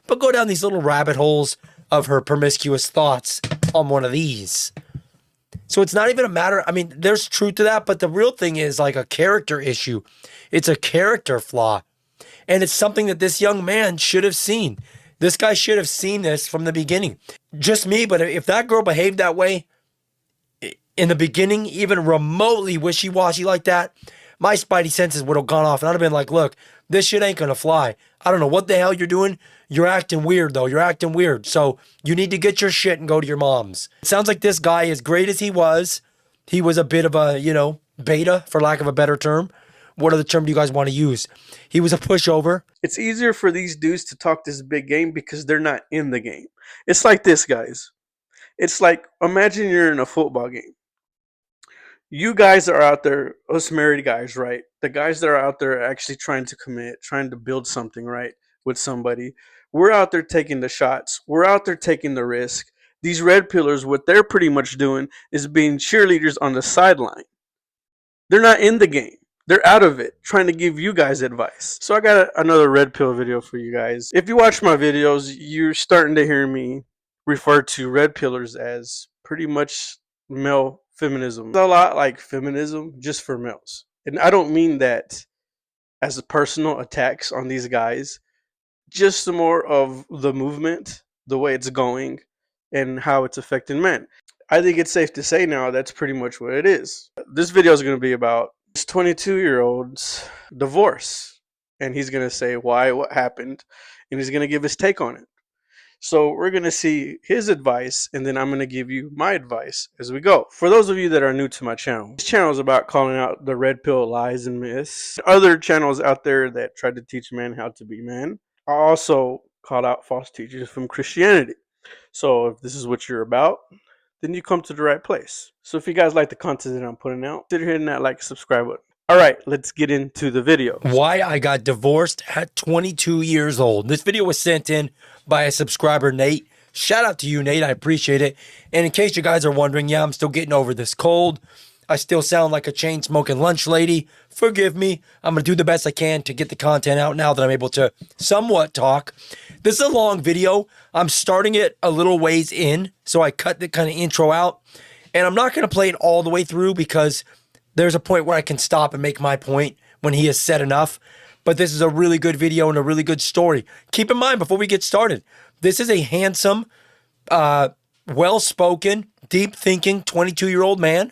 but go down these little rabbit holes of her promiscuous thoughts on one of these. So it's not even a matter, I mean, there's truth to that, but the real thing is like a character issue. It's a character flaw. And it's something that this young man should have seen. This guy should have seen this from the beginning. Just me, but if that girl behaved that way in the beginning, even remotely wishy-washy like that, my spidey senses would have gone off and I'd have been like, look, this shit ain't gonna fly. I don't know what the hell you're doing. You're acting weird though. You're acting weird. So you need to get your shit and go to your mom's. It sounds like this guy, as great as he was a bit of a, beta, for lack of a better term. What other term do you guys want to use? He was a pushover. It's easier for these dudes to talk this big game because they're not in the game. It's like this, guys. It's like, imagine you're in a football game. You guys are out there, us married guys, right? The guys that are out there actually trying to commit, trying to build something, right, with somebody. We're out there taking the shots. We're out there taking the risk. These red pillars, what they're pretty much doing is being cheerleaders on the sideline. They're not in the game. They're out of it, trying to give you guys advice. So I got another red pill video for you guys. If you watch my videos, you're starting to hear me refer to red pillars as pretty much male feminism. It's a lot like feminism, just for males. And I don't mean that as personal attacks on these guys, just more of the movement, the way it's going, and how it's affecting men. I think it's safe to say now that's pretty much what it is. This video is going to be about this 22-year-old's divorce, and he's going to say why, what happened, and he's going to give his take on it. So we're going to see his advice, and then I'm going to give you my advice as we go. For those of you that are new to my channel, this channel is about calling out the red pill lies and myths. Other channels out there that try to teach men how to be men. I also call out false teachers from Christianity. So if this is what you're about, then you come to the right place. So if you guys like the content that I'm putting out, consider hitting that like, subscribe button. All right, let's get into the video. Why I got divorced at 22 years old. This video was sent in by a subscriber, Nate. Shout out to you, Nate. I appreciate it. And in case you guys are wondering, yeah, I'm still getting over this cold. I still sound like a chain-smoking lunch lady. Forgive me. I'm going to do the best I can to get the content out now that I'm able to somewhat talk. This is a long video. I'm starting it a little ways in, so I cut the kind of intro out. And I'm not going to play it all the way through because there's a point where I can stop and make my point when he has said enough. But this is a really good video and a really good story. Keep in mind, before we get started, this is a handsome, well-spoken, deep-thinking 22-year-old man.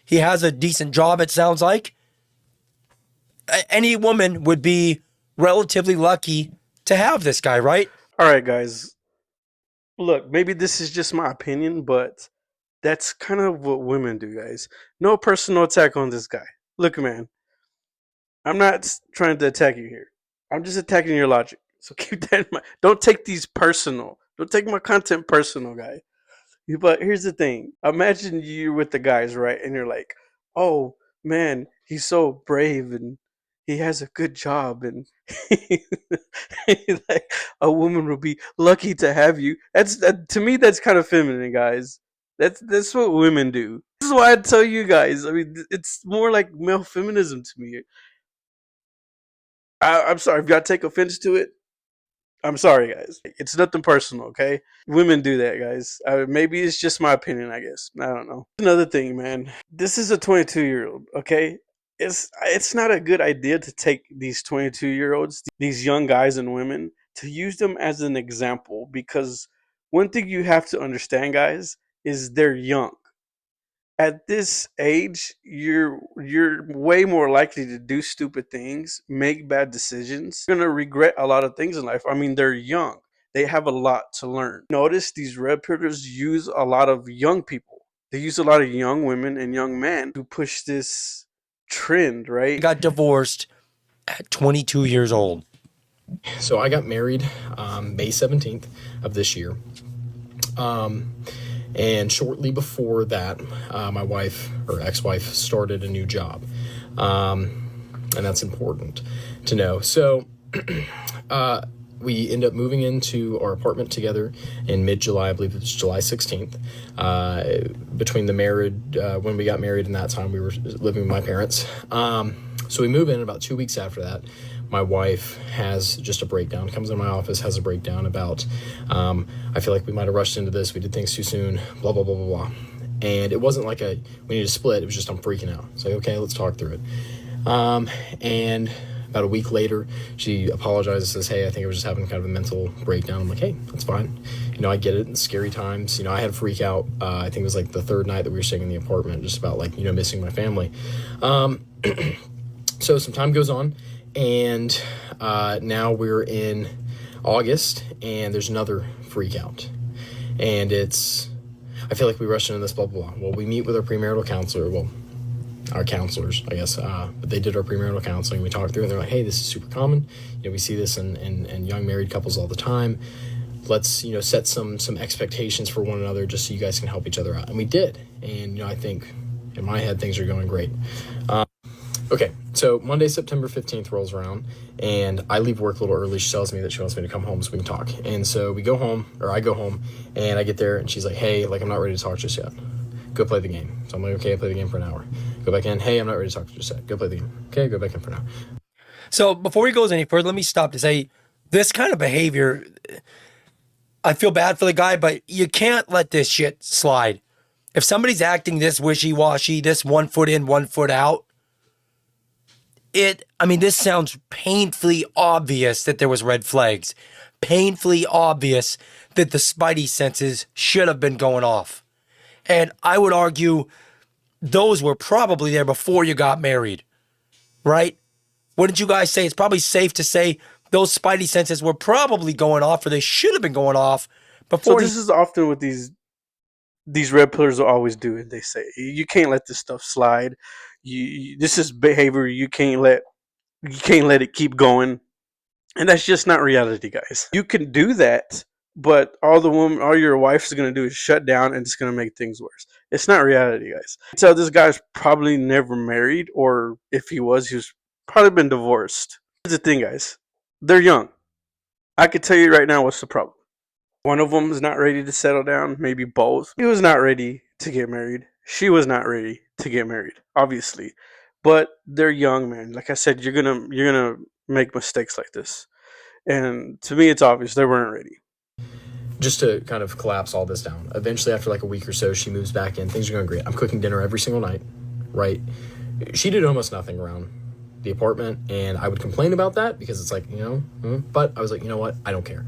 He has a decent job, it sounds like. Any woman would be relatively lucky to have this guy, right? All right, guys. Look, maybe this is just my opinion, but that's kind of what women do, guys. No personal attack on this guy. Look, man, I'm not trying to attack you here. I'm just attacking your logic. So keep that in mind. Don't take these personal. Don't take my content personal, guy. But here's the thing. Imagine you're with the guys, right? And you're like, oh, man, he's so brave and he has a good job and like a woman will be lucky to have you. To me, that's kind of feminine, guys. That's what women do. This is why I tell you guys. I mean, it's more like male feminism to me. I'm sorry if y'all take offense to it. I'm sorry, guys. It's nothing personal, okay? Women do that, guys. Maybe it's just my opinion, I guess. I don't know. Another thing, man. This is a 22-year-old, okay? It's not a good idea to take these 22-year-olds, these young guys and women, to use them as an example. Because one thing you have to understand, guys, is they're young. At this age, you're way more likely to do stupid things, make bad decisions. You're gonna regret a lot of things in life. I mean, they're young. They have a lot to learn. Notice these red pillars use a lot of young people. They use a lot of young women and young men to push this trend, right? I got divorced at 22 years old. So I got married May 17th of this year. And shortly before that, my wife, or ex-wife, started a new job. And that's important to know. So we end up moving into our apartment together in mid-July. I believe it was July 16th. Between the when we got married and that time, we were living with my parents. So we move in about 2 weeks after that. my wife has just a breakdown, comes in my office, has a breakdown about, I feel like we might have rushed into this. We did things too soon, blah, blah, blah, blah, blah. And it wasn't like we need to split. It was just, I'm freaking out. It's like, okay, let's talk through it. And about a week later, she apologizes, says, hey, I think I was just having kind of a mental breakdown. I'm like, hey, that's fine. I get it. It's scary times. I had a freak out. I think it was like the third night that we were staying in the apartment, just about like, missing my family. So some time goes on, and now we're in August, and there's another freak out. And I feel like we rushed into this, blah, blah, blah. Well, we meet with our premarital counselor. Well, our counselors, I guess, but they did our premarital counseling. We talked through, and they're like, hey, this is super common. We see this in young married couples all the time. Let's, set some expectations for one another just so you guys can help each other out. And we did. And, I think in my head, things are going great. Okay, so Monday, September 15th rolls around, and I leave work a little early. She tells me that she wants me to come home so we can talk. And so we go home, or I go home, and I get there, and she's like, hey, I'm not ready to talk just yet. Go play the game. So I'm like, okay, I play the game for an hour. Go back in. Hey, I'm not ready to talk just yet. Go play the game. Okay, go back in for an hour. So before he goes any further, let me stop to say this kind of behavior, I feel bad for the guy, but you can't let this shit slide. If somebody's acting this wishy-washy, this 1 foot in, 1 foot out, this sounds painfully obvious that there was red flags. Painfully obvious that the spidey senses should have been going off. And I would argue those were probably there before you got married, right? Wouldn't you guys say it's probably safe to say those spidey senses were probably going off, or they should have been going off before? So this is often what these red pillars will always do, and they say you can't let this stuff slide. This is behavior you can't let it keep going, and that's just not reality, guys. You can do that, but all your wife's going to do is shut down, and it's going to make things worse. It's not reality, guys. So this guy's probably never married, or if he was probably been divorced. Here's the thing, guys. They're young. I can tell you right now what's the problem. One of them is not ready to settle down, maybe both. He was not ready to get married. She was not ready to get married, obviously. But they're young, man. Like I said, you're gonna make mistakes like this. And to me, it's obvious they weren't ready. Just to kind of collapse all this down, eventually after like a week or so, she moves back in. Things are going great. I'm cooking dinner every single night, right? She did almost nothing around the apartment, and I would complain about that because it's like, but I was like, you know what? I don't care.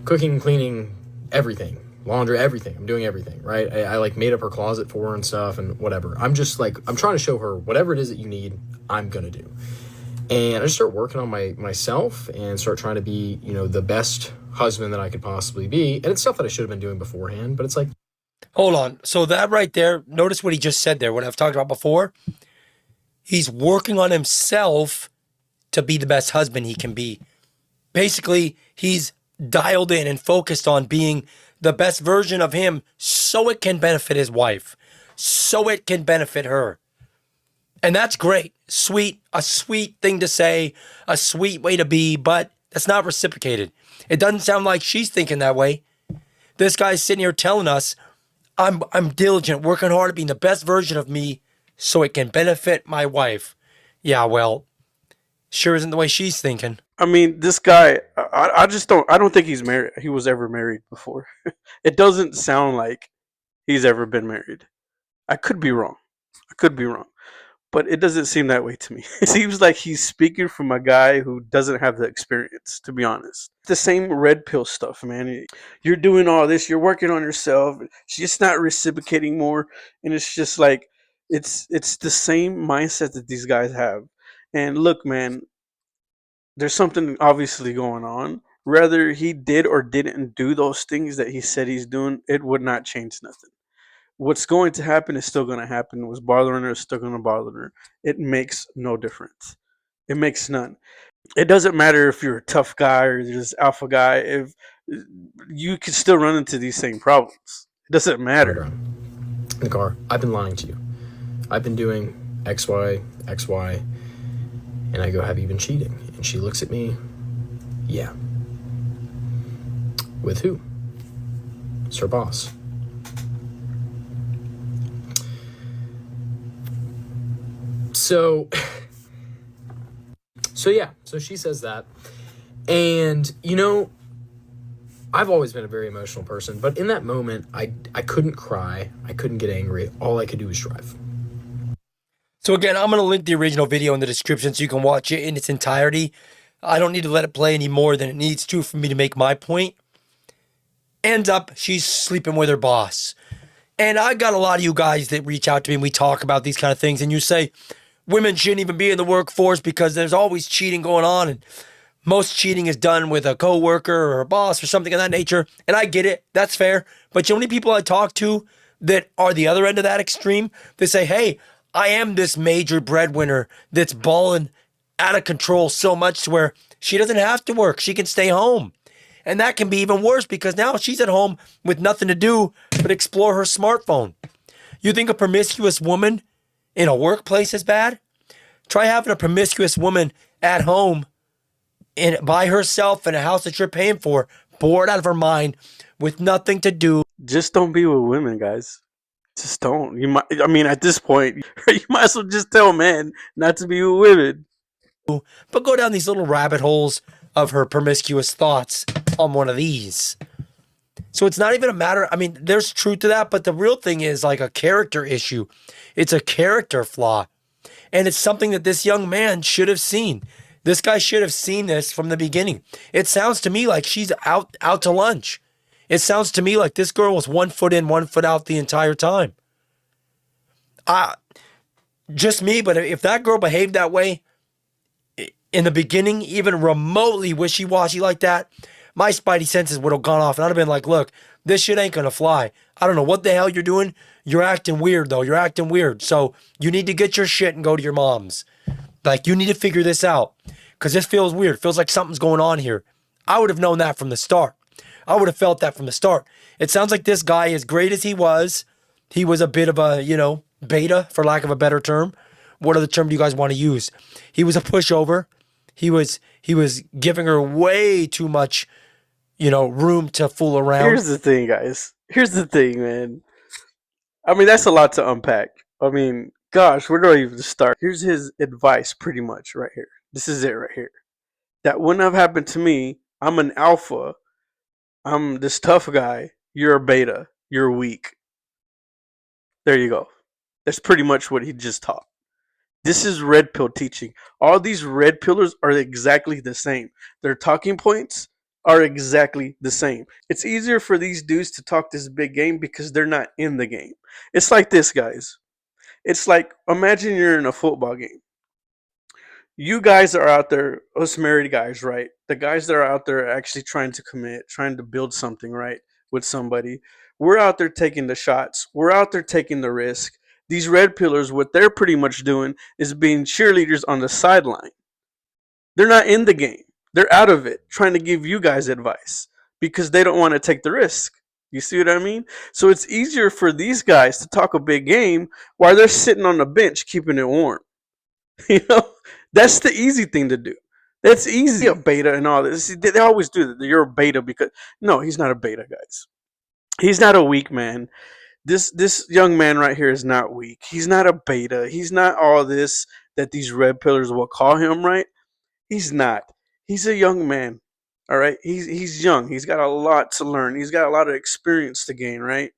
Cooking, cleaning, everything, laundry, everything. I'm doing everything, right? I like made up her closet for her and stuff and whatever. I'm just like, I'm trying to show her whatever it is that you need, I'm going to do. And I just start working on myself and start trying to be, the best husband that I could possibly be. And it's stuff that I should have been doing beforehand, but it's like. Hold on. So that right there, notice what he just said there, what I've talked about before. He's working on himself to be the best husband he can be. Basically, he's dialed in and focused on being the best version of him so it can benefit his wife, so it can benefit her. And that's great. A sweet thing to say, a sweet way to be, but that's not reciprocated. It doesn't sound like she's thinking that way. This guy's sitting here telling us, I'm diligent, working hard at being the best version of me so it can benefit my wife. Yeah, well, sure isn't the way she's thinking. I mean, this guy, I don't think he's married. He was ever married before. It doesn't sound like he's ever been married. I could be wrong. But it doesn't seem that way to me. It seems like he's speaking from a guy who doesn't have the experience, to be honest. The same red pill stuff, man. You're doing all this. You're working on yourself. She's just not reciprocating more. And it's just like, it's the same mindset that these guys have. And look, man, there's something obviously going on. Whether he did or didn't do those things that he said he's doing, it would not change nothing. What's going to happen is still going to happen. What's bothering her is still going to bother her. It makes no difference. It makes none. It doesn't matter if you're a tough guy or you're this alpha guy. If you can still run into these same problems. It doesn't matter. In the car, I've been lying to you. I've been doing X, Y, and I go, have you been cheating? And she looks at me, yeah. With who? It's her boss. So So yeah, so she says that. And, I've always been a very emotional person, but in that moment, I couldn't cry. I couldn't get angry. All I could do was drive. So again, I'm going to link the original video in the description so you can watch it in its entirety. I don't need to let it play any more than it needs to for me to make my point. Ends up, she's sleeping with her boss. And I got a lot of you guys that reach out to me and we talk about these kind of things, and you say women shouldn't even be in the workforce because there's always cheating going on, and most cheating is done with a coworker or a boss or something of that nature. And I get it. That's fair. But you know how many people I talk to that are the other end of that extreme? They say, hey, I am this major breadwinner that's balling out of control so much to where she doesn't have to work. She can stay home. And that can be even worse because now she's at home with nothing to do but explore her smartphone. You think a promiscuous woman in a workplace is bad? Try having a promiscuous woman at home by herself in a house that you're paying for, bored out of her mind, with nothing to do. Just don't be with women, guys. Just don't. At this point, you might as well just tell men not to be with women. But go down these little rabbit holes of her promiscuous thoughts on one of these. So it's not even a matter, there's truth to that, but the real thing is like a character issue. It's a character flaw. And it's something that this young man should have seen. This guy should have seen this from the beginning. It sounds to me like she's out to lunch. It sounds to me like this girl was 1 foot in, 1 foot out the entire time. Just me, but if that girl behaved that way in the beginning, even remotely wishy-washy like that, my spidey senses would have gone off and I'd have been like, look, this shit ain't gonna fly. I don't know what the hell you're doing. You're acting weird though. You're acting weird. So you need to get your shit and go to your mom's. Like, you need to figure this out because this feels weird. It feels like something's going on here. I would have known that from the start. I would have felt that from the start. It sounds like this guy, as great as he was a bit of a, beta, for lack of a better term. What other term do you guys want to use? He was a pushover. He was giving her way too much, room to fool around. Here's the thing, guys. Here's the thing, man. That's a lot to unpack. Gosh, where do I even start? Here's his advice, pretty much, right here. This is it right here. That wouldn't have happened to me. I'm an alpha. I'm this tough guy. You're a beta. You're weak. There you go. That's pretty much what he just taught. This is red pill teaching. All these red pillars are exactly the same. Their talking points are exactly the same. It's easier for these dudes to talk this big game because they're not in the game. It's like this, guys. It's like, imagine you're in a football game. You guys are out there, us married guys, right? The guys that are out there actually trying to commit, trying to build something, right, with somebody. We're out there taking the shots. We're out there taking the risk. These red pillars, what they're pretty much doing is being cheerleaders on the sideline. They're not in the game. They're out of it, trying to give you guys advice because they don't want to take the risk. You see what I mean? So it's easier for these guys to talk a big game while they're sitting on the bench keeping it warm. That's the easy thing to do. That's easy. A beta and all this. They always do that. You're a beta because no, he's not a beta, guys. He's not a weak man. This young man right here is not weak. He's not a beta. He's not all this that these red pillars will call him, right? He's not. He's a young man. All right. He's young. He's got a lot to learn. He's got a lot of experience to gain, right?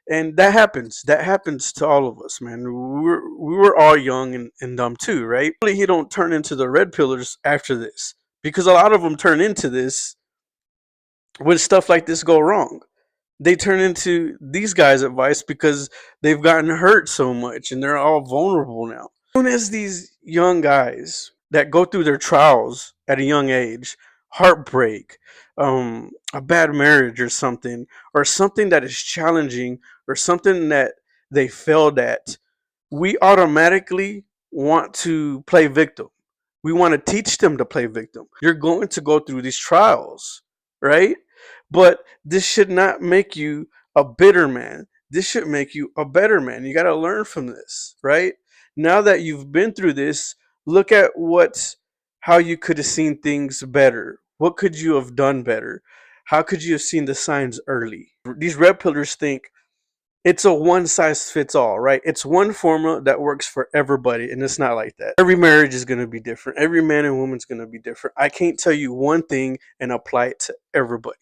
And that happens. That happens to all of us, man. We were all young and dumb too, right? Hopefully he don't turn into the red pillars after this, because a lot of them turn into this when stuff like this go wrong. They turn into these guys' advice because they've gotten hurt so much and they're all vulnerable now. As soon as these young guys that go through their trials at a young age, heartbreak, a bad marriage or something that is challenging or something that they failed at, we automatically want to play victim. We want to teach them to play victim. You're going to go through these trials, right? But this should not make you a bitter man. This should make you a better man. You got to learn from this, right? Now that you've been through this, look at how you could have seen things better. What could you have done better? How could you have seen the signs early? These red pillars think It's a one size fits all, right? It's one formula that works for everybody, and it's not like that. Every marriage is going to be different. Every man and woman's going to be different. I can't tell you one thing and apply it to everybody.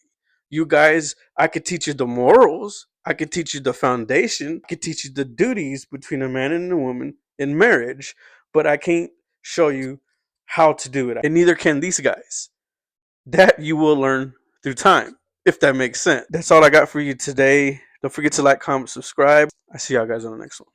You guys, I could teach you the morals, I could teach you the foundation, I could teach you the duties between a man and a woman in marriage, but I can't show you how to do it. And neither can these guys. That you will learn through time, if that makes sense. That's all I got for you today. Don't forget to like, comment, subscribe. I see y'all guys on the next one.